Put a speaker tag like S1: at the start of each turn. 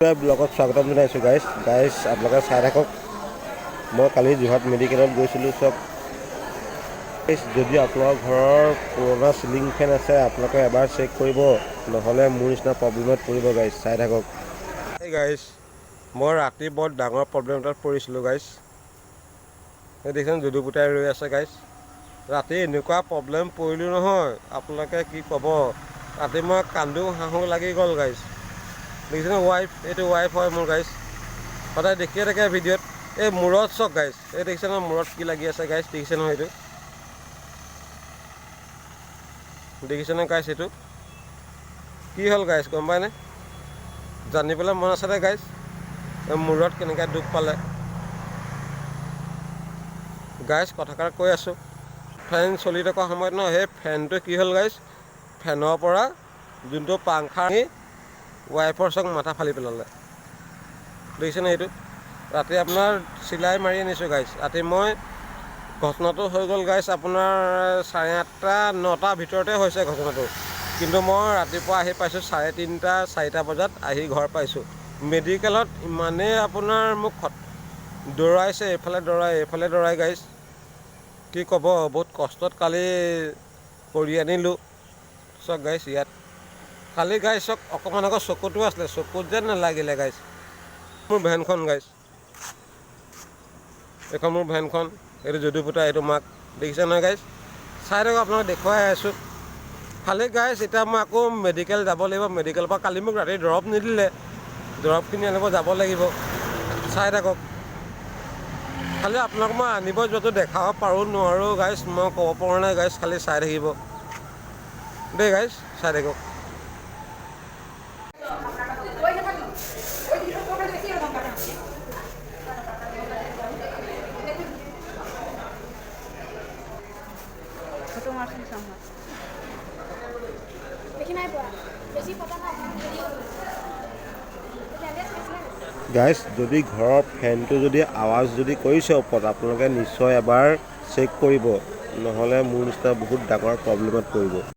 S1: ব্লগত স্বাগতম জনাইছোঁ গাইজ আপোনালোকে চাই থাকক। মই কালি যোৰহাট মেডিকেলত গৈছিলোঁ। চব যদি আপোনালোকৰ ঘৰৰ পুৰণা চিলিং ফেন আছে আপোনালোকে এবাৰ চেক কৰিব, নহ'লে মোৰ নিচিনা প্ৰব্লেমত পৰিব গাইজ। চাই থাকক। এই গাইজ মই ৰাতি বৰ ডাঙৰ প্ৰব্লেম এটাত পৰিছিলোঁ গাইজ। এই দেখিছেন যদু পুতাই ৰৈ আছে গাইজ। ৰাতি এনেকুৱা প্ৰব্লেম পৰিলোঁ নহয় আপোনালোকে কি ক'ব। ৰাতি মই কান্দো হাঁহো লাগি গ'ল গাইজ। দেখিছেনে এইটো ৱাইফ হয় মোৰ গাইজ। সদায় দেখিয়ে থাকে ভিডিঅ'ত। এই মূৰত চক গাইজ, এই দেখিছে নহয় মূৰত কি লাগি আছে গাইজ। দেখিছে নহয় এইটো, দেখিছে নহয় গাইজ। এইটো কি হ'ল গাইজ গম পায়নে? জানিবলৈ মন আছে নে গাইজ? মূৰত কেনেকৈ দুখ পালে গাইজ। কথাষাৰ কৈ আছোঁ, ফেন চলি থকা সময়ত ন সেই ফেনটো কি হ'ল গাইজ, ফেনৰ পৰা যোনটো পাংখা ৱাইফৰ চক মাথা ফালি পেলালে। দেখিছেনে এইটো? ৰাতি আপোনাৰ চিলাই মাৰি আনিছোঁ গাইজ। ৰাতি মই ঘটনাটো হৈ গ'ল গাইজ আপোনাৰ 8:30 9টাৰ ভিতৰতে হৈছে ঘটনাটো। কিন্তু মই ৰাতিপুৱা আহি পাইছোঁ 3:30 4টা বজাত আহি ঘৰ পাইছোঁ। মেডিকেলত ইমানেই আপোনাৰ মোক দৌৰাইছে, এইফালে দৌৰাই গাইজ। কি ক'ব, বহুত কষ্টত কালি কৰি আনিলোঁ চক গাইজ। ইয়াত কালি গাইজ চক অকণমান আকৌ চকুতো আছিলে, চকুত যেন নালাগিলে গাইজ। মোৰ ভেনখন গাইজ, এইখন মোৰ ভেনখন। এইটো যদু পুতা, এইটো মাক। দেখিছে নহয় গাইজ। চাই থাকক, আপোনাক দেখুৱাই আছোঁ খালি গাইজ। এতিয়া মই আকৌ মেডিকেল যাব লাগিব। মেডিকেলৰ পৰা কালি মোক ৰাতি দৰৱ নিদিলে, দৰৱখিনি আনিব যাব লাগিব। চাই থাকক। খালি আপোনাক মই আনিব যোৱাটো দেখাব পাৰোঁ নোৱাৰোঁ গাইজ মই ক'ব পৰা নাই গাইজ। খালি চাই থাকিব দেই গাইজ, চাই থাকক। গাইজ যদি ঘৰৰ ফেনটো যদি আৱাজ যদি কৰিছে ওপৰত, আপোনালোকে নিশ্চয় এবাৰ চেক কৰিব, নহ'লে মোৰ নিচিনা বহুত ডাঙৰ প্ৰব্লেমত পৰিব।